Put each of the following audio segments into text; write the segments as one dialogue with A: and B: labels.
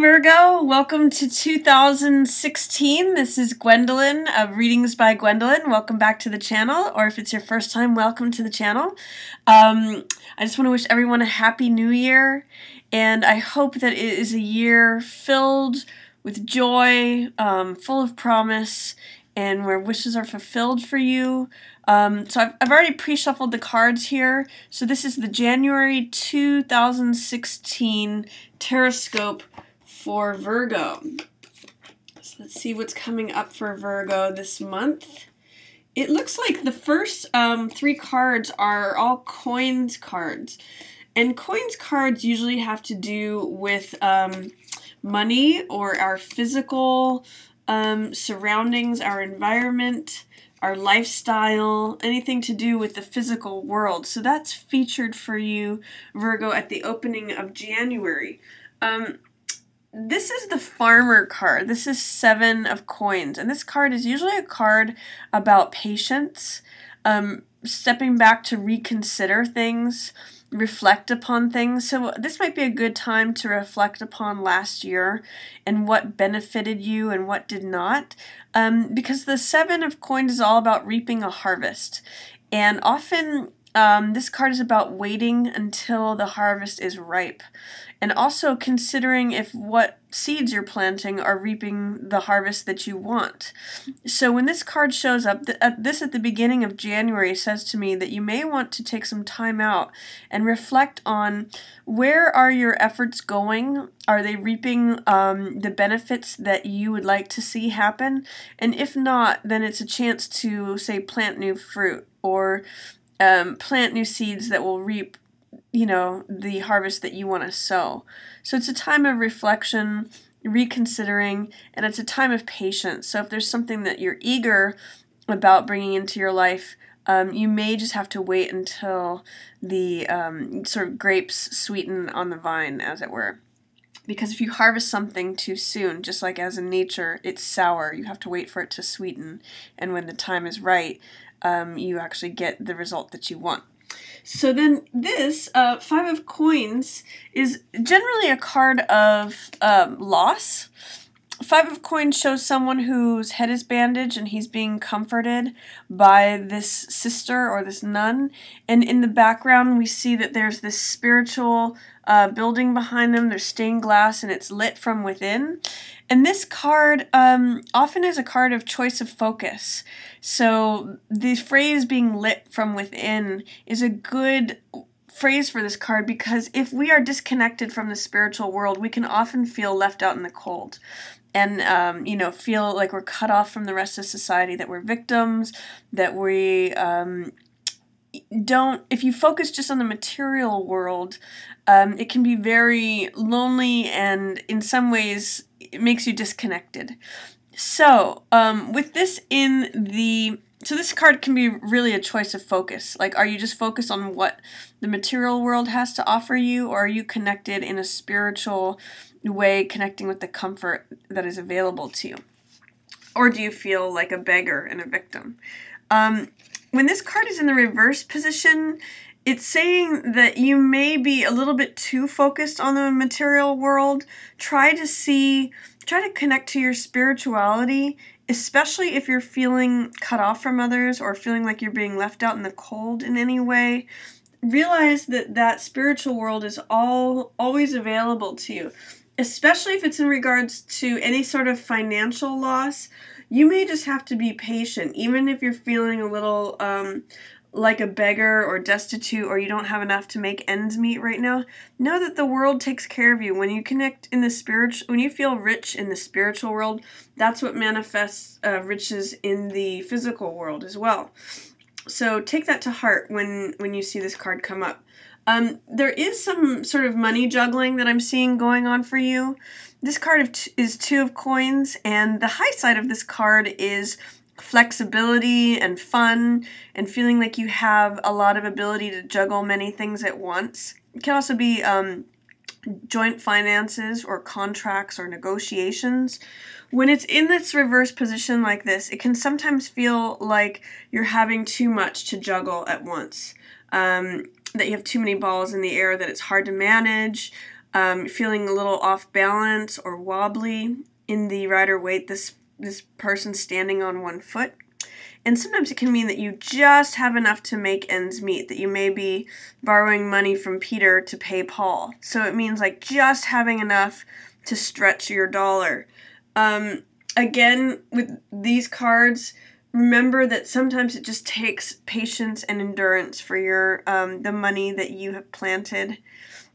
A: Virgo. Welcome to 2016. This is Gwendolyn of Readings by Gwendolyn. Welcome back to the channel, or if it's your first time, welcome to the channel. I just want to wish everyone a happy new year, and I hope that it is a year filled with joy, full of promise, and where wishes are fulfilled for you. So I've already pre-shuffled the cards here. So this is the January 2016 Tarotscope for Virgo. So let's see what's coming up for Virgo this month. It looks like the first three cards are all coins cards. And coins cards usually have to do with money or our physical surroundings, our environment, our lifestyle, anything to do with the physical world. So that's featured for you, Virgo, at the opening of January. This is the Farmer card. This is 7 of Coins. And this card is usually a card about patience, stepping back to reconsider things, reflect upon things. So this might be a good time to reflect upon last year and what benefited you and what did not. Because the 7 of Coins is all about reaping a harvest. And often this card is about waiting until the harvest is ripe. And also considering if what seeds you're planting are reaping the harvest that you want. So when this card shows up, this at the beginning of January says to me that you may want to take some time out and reflect on where are your efforts going? Are they reaping the benefits that you would like to see happen? And if not, then it's a chance to, say, plant new fruit or plant new seeds that will reap, you know, the harvest that you want to sow. So it's a time of reflection, reconsidering, and it's a time of patience. So if there's something that you're eager about bringing into your life, you may just have to wait until the sort of grapes sweeten on the vine, as it were. Because if you harvest something too soon, just like as in nature, it's sour. You have to wait for it to sweeten, and when the time is right, you actually get the result that you want. So then this 5 of Coins is generally a card of loss. 5 of Coins shows someone whose head is bandaged and he's being comforted by this sister or this nun. And in the background we see that there's this spiritual building behind them. There's stained glass and it's lit from within. And this card often is a card of choice of focus. So the phrase being lit from within is a good phrase for this card, because if we are disconnected from the spiritual world, we can often feel left out in the cold. And, you know, feel like we're cut off from the rest of society, that we're victims, that we if you focus just on the material world, it can be very lonely, and in some ways it makes you disconnected. So with this so this card can be really a choice of focus. Like, are you just focused on what the material world has to offer you, or are you connected in a spiritual way, connecting with the comfort that is available to you? Or do you feel like a beggar and a victim? When this card is in the reverse position, it's saying that you may be a little bit too focused on the material world. Try to connect to your spirituality, especially if you're feeling cut off from others or feeling like you're being left out in the cold in any way. Realize that that spiritual world is always available to you, especially if it's in regards to any sort of financial loss. You may just have to be patient, even if you're feeling a little like a beggar or destitute, or you don't have enough to make ends meet right now. Know that the world takes care of you. When you connect in the when you feel rich in the spiritual world, that's what manifests riches in the physical world as well. So take that to heart when you see this card come up. There is some sort of money juggling that I'm seeing going on for you. This card is 2 of Coins, and the high side of this card is flexibility and fun and feeling like you have a lot of ability to juggle many things at once. It can also be joint finances or contracts or negotiations. When it's in this reverse position like this, it can sometimes feel like you're having too much to juggle at once. That you have too many balls in the air, that it's hard to manage. feeling a little off balance or wobbly in the Rider-Waite, this person standing on one foot. And sometimes it can mean that you just have enough to make ends meet, that you may be borrowing money from Peter to pay Paul. So it means like just having enough to stretch your dollar. Again, with these cards, remember that sometimes it just takes patience and endurance for your the money that you have planted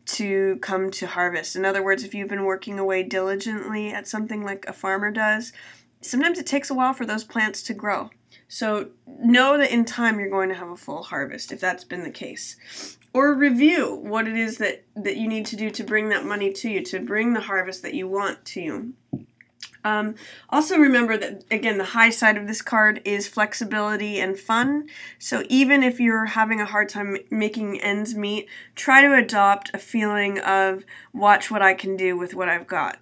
A: to come to harvest. In other words, if you've been working away diligently at something like a farmer does, sometimes it takes a while for those plants to grow. So know that in time you're going to have a full harvest if that's been the case. Or review what it is that you need to do to bring that money to you, to bring the harvest that you want to you. Also remember that, again, the high side of this card is flexibility and fun. So even if you're having a hard time making ends meet, try to adopt a feeling of watch what I can do with what I've got.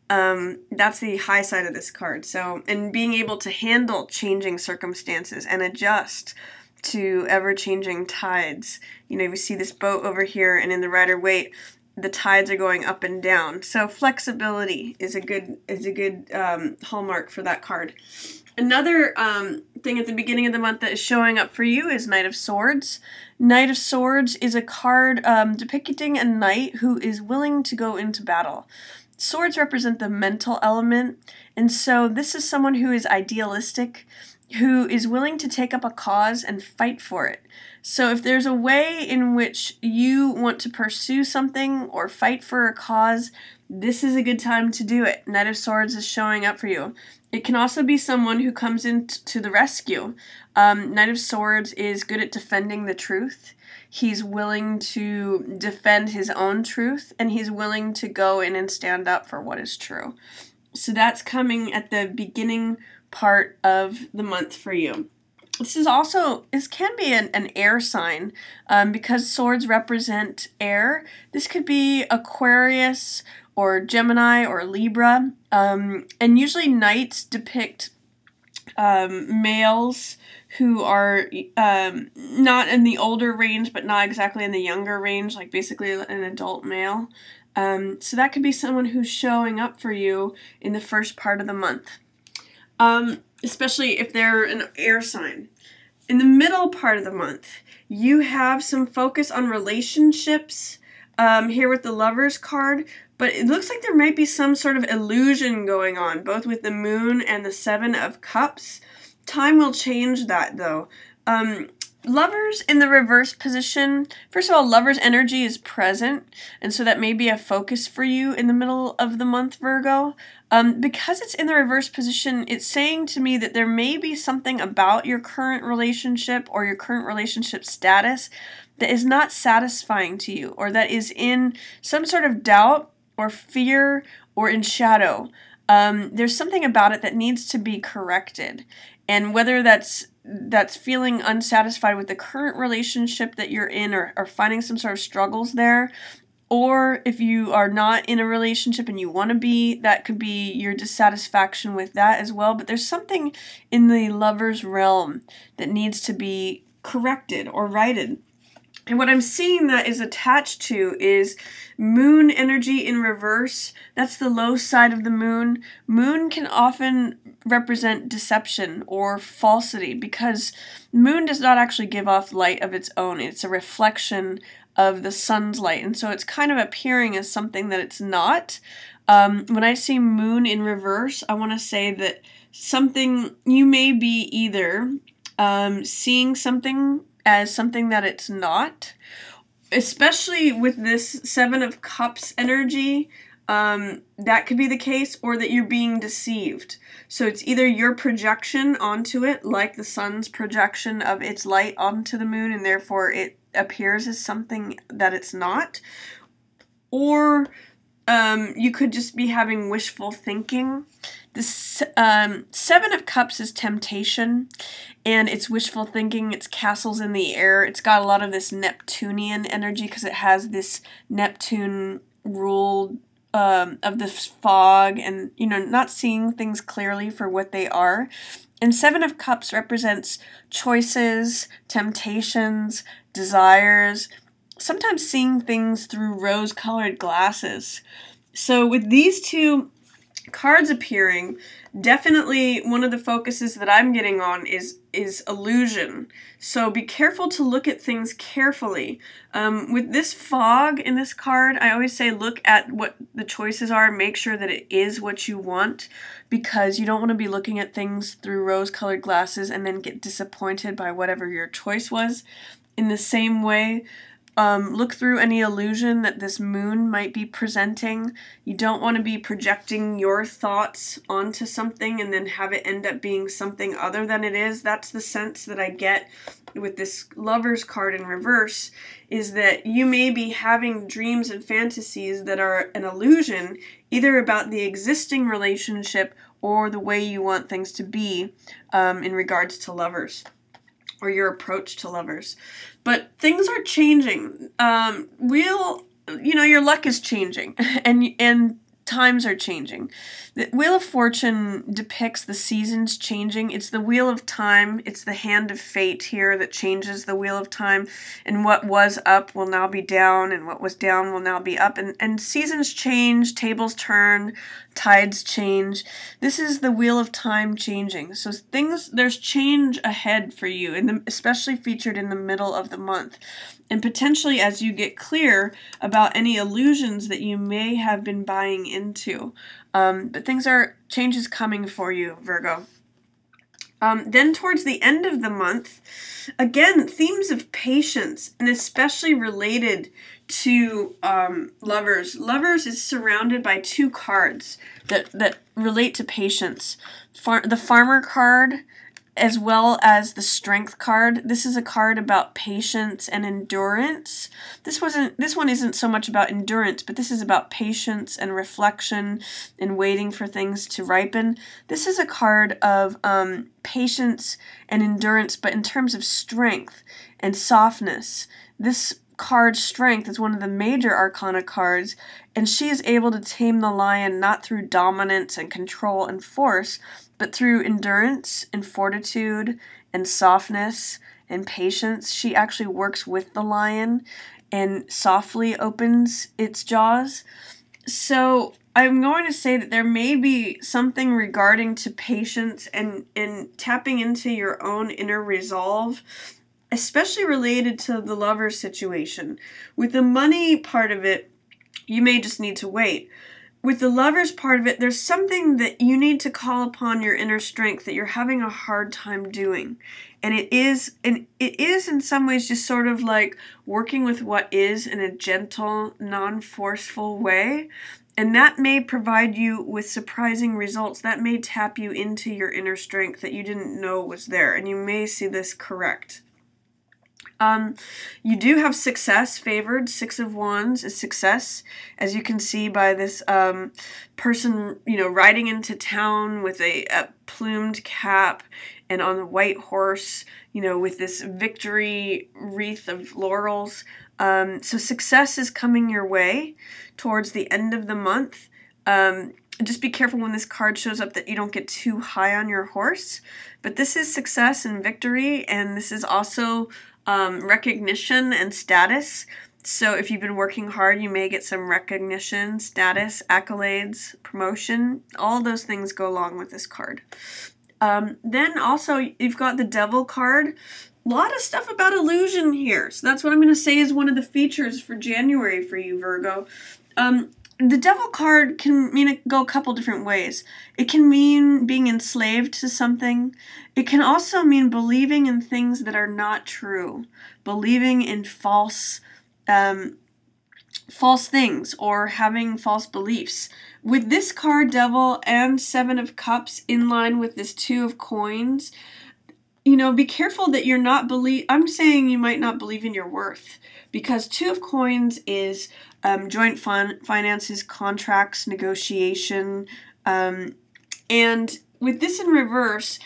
A: That's the high side of this card. So, and being able to handle changing circumstances and adjust to ever-changing tides. You know, you see this boat over here, and in the Rider-Waite, the tides are going up and down. So flexibility is a good hallmark for that card. Another thing at the beginning of the month that is showing up for you is Knight of Swords. Knight of Swords is a card depicting a knight who is willing to go into battle. Swords represent the mental element, and so this is someone who is idealistic, who is willing to take up a cause and fight for it. So if there's a way in which you want to pursue something or fight for a cause, this is a good time to do it. Knight of Swords is showing up for you. It can also be someone who comes in to the rescue. Knight of Swords is good at defending the truth. He's willing to defend his own truth, and he's willing to go in and stand up for what is true. So that's coming at the beginning part of the month for you. This can be an air sign because swords represent air. This could be Aquarius or Gemini or Libra. And usually knights depict males who are not in the older range, but not exactly in the younger range, like basically an adult male. So that could be someone who's showing up for you in the first part of the month, especially if they're an air sign. In the middle part of the month, you have some focus on relationships here with the Lovers card, but it looks like there might be some sort of illusion going on, both with the Moon and the Seven of Cups. Time will change that, though. Lovers in the reverse position, first of all, Lovers energy is present, and so that may be a focus for you in the middle of the month, Virgo. Because it's in the reverse position, it's saying to me that there may be something about your current relationship or your current relationship status that is not satisfying to you, or that is in some sort of doubt or fear or in shadow. There's something about it that needs to be corrected. And whether that's feeling unsatisfied with the current relationship that you're in, or finding some sort of struggles there, or if you are not in a relationship and you want to be, that could be your dissatisfaction with that as well. But there's something in the Lover's realm that needs to be corrected or righted. And what I'm seeing that is attached to is Moon energy in reverse. That's the low side of the Moon. Moon can often represent deception or falsity because Moon does not actually give off light of its own. It's a reflection of the sun's light, and so it's kind of appearing as something that it's not. When I see Moon in reverse, I want to say that you may be either seeing something as something that it's not, especially with this Seven of Cups energy. That could be the case, or that you're being deceived. So it's either your projection onto it, like the sun's projection of its light onto the Moon, and therefore it appears as something that it's not, or you could just be having wishful thinking. The Seven of Cups is temptation, and it's wishful thinking. It's castles in the air. It's got a lot of this Neptunian energy because it has this Neptune rule of this fog and, not seeing things clearly for what they are. And Seven of Cups represents choices, temptations, desires. sometimes seeing things through rose-colored glasses. So with these two cards appearing, definitely one of the focuses that I'm getting on is illusion. So be careful to look at things carefully. With this fog in this card, I always say look at what the choices are and make sure that it is what you want, because you don't want to be looking at things through rose-colored glasses and then get disappointed by whatever your choice was. In the same way, look through any illusion that this moon might be presenting. You don't want to be projecting your thoughts onto something and then have it end up being something other than it is. That's the sense that I get with this Lovers card in reverse, is that you may be having dreams and fantasies that are an illusion, either about the existing relationship or the way you want things to be in regards to lovers, or your approach to lovers. But things are changing. Your luck is changing, and times are changing. The Wheel of Fortune depicts the seasons changing. It's the Wheel of Time. It's the hand of fate here that changes the Wheel of Time. And what was up will now be down, and what was down will now be up. And seasons change, tables turn, tides change. This is the Wheel of Time changing. So there's change ahead for you, especially featured in the middle of the month. And potentially as you get clear about any illusions that you may have been buying into. But change is coming for you, Virgo. Then towards the end of the month, again, themes of patience, and especially related to lovers. Lovers is surrounded by two cards that relate to patience. The Farmer card, as well as the Strength card. This is a card about patience and endurance. This one isn't so much about endurance, but this is about patience and reflection and waiting for things to ripen. This is a card of patience and endurance, but in terms of strength and softness. This card's Strength is one of the major arcana cards, and she is able to tame the lion not through dominance and control and force, but through endurance and fortitude and softness and patience. She actually works with the lion and softly opens its jaws. So I'm going to say that there may be something regarding to patience and tapping into your own inner resolve, especially related to the lover situation. With the money part of it, you may just need to wait. With the lovers part of it, there's something that you need to call upon your inner strength that you're having a hard time doing. And it is in some ways just sort of like working with what is in a gentle, non-forceful way. And that may provide you with surprising results. That may tap you into your inner strength that you didn't know was there. And you may see this correct. You do have success favored. 6 of Wands is success, as you can see by this person, riding into town with a plumed cap and on a white horse, with this victory wreath of laurels. So success is coming your way towards the end of the month. Just be careful when this card shows up that you don't get too high on your horse. But this is success and victory, and this is also recognition and status. So if you've been working hard, you may get some recognition, status, accolades, promotion. All those things go along with this card. Then also you've got the Devil card. A lot of stuff about illusion here. So that's what I'm going to say is one of the features for January for you, Virgo. The Devil card can go a couple different ways. It can mean being enslaved to something. It can also mean believing in things that are not true, believing in false things or having false beliefs. With this card, Devil, and 7 of Cups in line with this 2 of Coins, be careful that you're not I'm saying you might not believe in your worth, because 2 of Coins is joint finances, contracts, negotiation, and with this in reverse,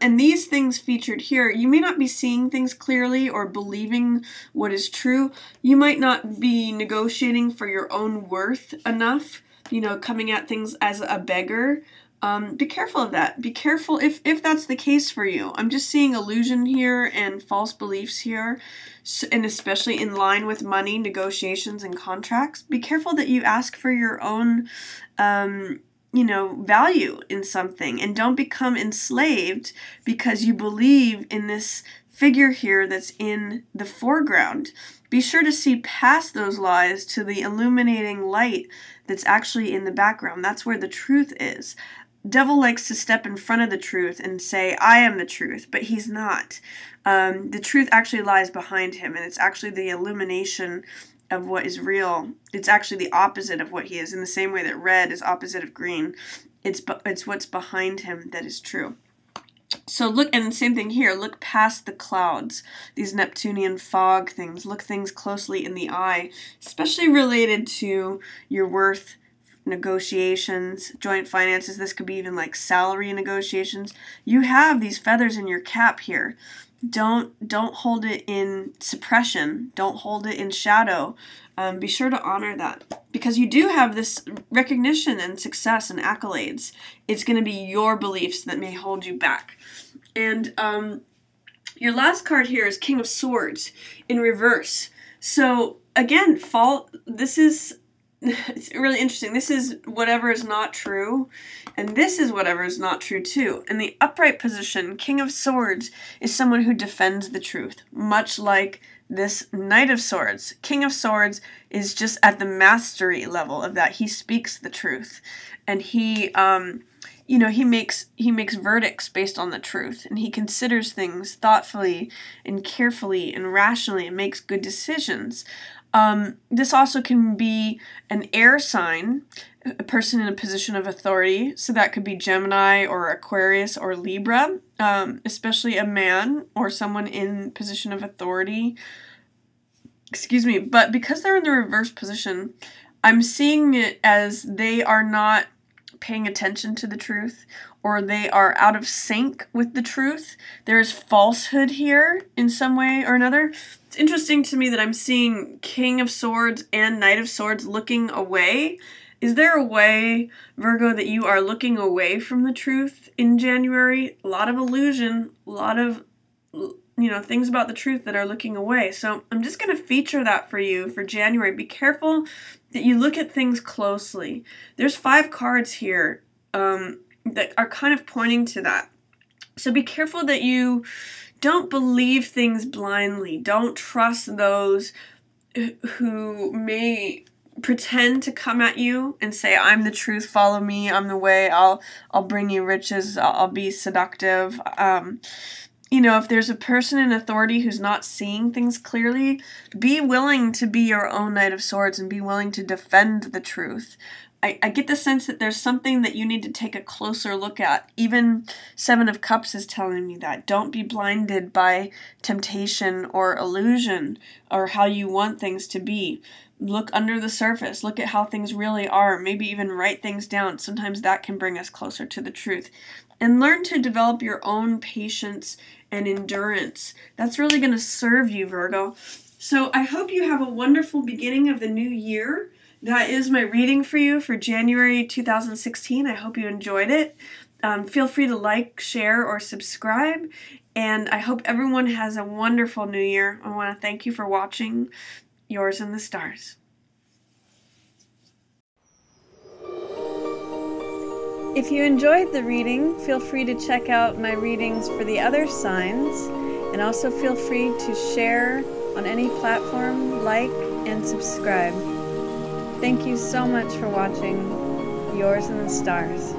A: and these things featured here, you may not be seeing things clearly or believing what is true. You might not be negotiating for your own worth enough, coming at things as a beggar. Be careful of that. Be careful if that's the case for you. I'm just seeing illusion here and false beliefs here, and especially in line with money, negotiations, and contracts. Be careful that you ask for your own, value in something, and don't become enslaved because you believe in this figure here that's in the foreground. Be sure to see past those lies to the illuminating light that's actually in the background. That's where the truth is. Devil likes to step in front of the truth and say, I am the truth, but he's not. The truth actually lies behind him, and it's actually the illumination of what is real. It's actually the opposite of what he is, in the same way that red is opposite of green. It's what's behind him that is true. So look, and the same thing here, look past the clouds, these Neptunian fog things. Look things closely in the eye, especially related to your worth, negotiations, joint finances. This could be even like salary negotiations. You have these feathers in your cap here. Don't hold it in suppression. Don't hold it in shadow. Be sure to honor that, because you do have this recognition and success and accolades. It's going to be your beliefs that may hold you back. And your last card here is King of Swords in reverse. So again, this is it's really interesting. This is whatever is not true, and this is whatever is not true too. In the upright position, King of Swords is someone who defends the truth, much like this Knight of Swords. King of Swords is just at the mastery level of that. He speaks the truth, and he makes verdicts based on the truth, and he considers things thoughtfully and carefully and rationally and makes good decisions. This also can be an air sign, a person in a position of authority. So that could be Gemini or Aquarius or Libra, especially a man or someone in position of authority. Excuse me. But because they're in the reverse position, I'm seeing it as they are not paying attention to the truth, or they are out of sync with the truth. There's falsehood here in some way or another. It's interesting to me that I'm seeing King of Swords and Knight of Swords looking away. Is there a way, Virgo, that you are looking away from the truth in January? A lot of illusion, a lot of things about the truth that are looking away. So I'm just going to feature that for you for January. Be careful that you look at things closely. There's 5 cards here that are kind of pointing to that. So be careful that you don't believe things blindly. Don't trust those who may pretend to come at you and say, I'm the truth, follow me, I'm the way, I'll bring you riches, I'll be seductive. If there's a person in authority who's not seeing things clearly, be willing to be your own Knight of Swords and be willing to defend the truth. I get the sense that there's something that you need to take a closer look at. Even 7 of Cups is telling me that. Don't be blinded by temptation or illusion or how you want things to be. Look under the surface. Look at how things really are. Maybe even write things down. Sometimes that can bring us closer to the truth. And learn to develop your own patience and endurance. That's really going to serve you, Virgo. So I hope you have a wonderful beginning of the new year. That is my reading for you for January 2016. I hope you enjoyed it. Feel free to like, share, or subscribe. And I hope everyone has a wonderful new year. I want to thank you for watching. Yours in the Stars. If you enjoyed the reading, feel free to check out my readings for the other signs. And also feel free to share on any platform, like, and subscribe. Thank you so much for watching. Yours in the Stars.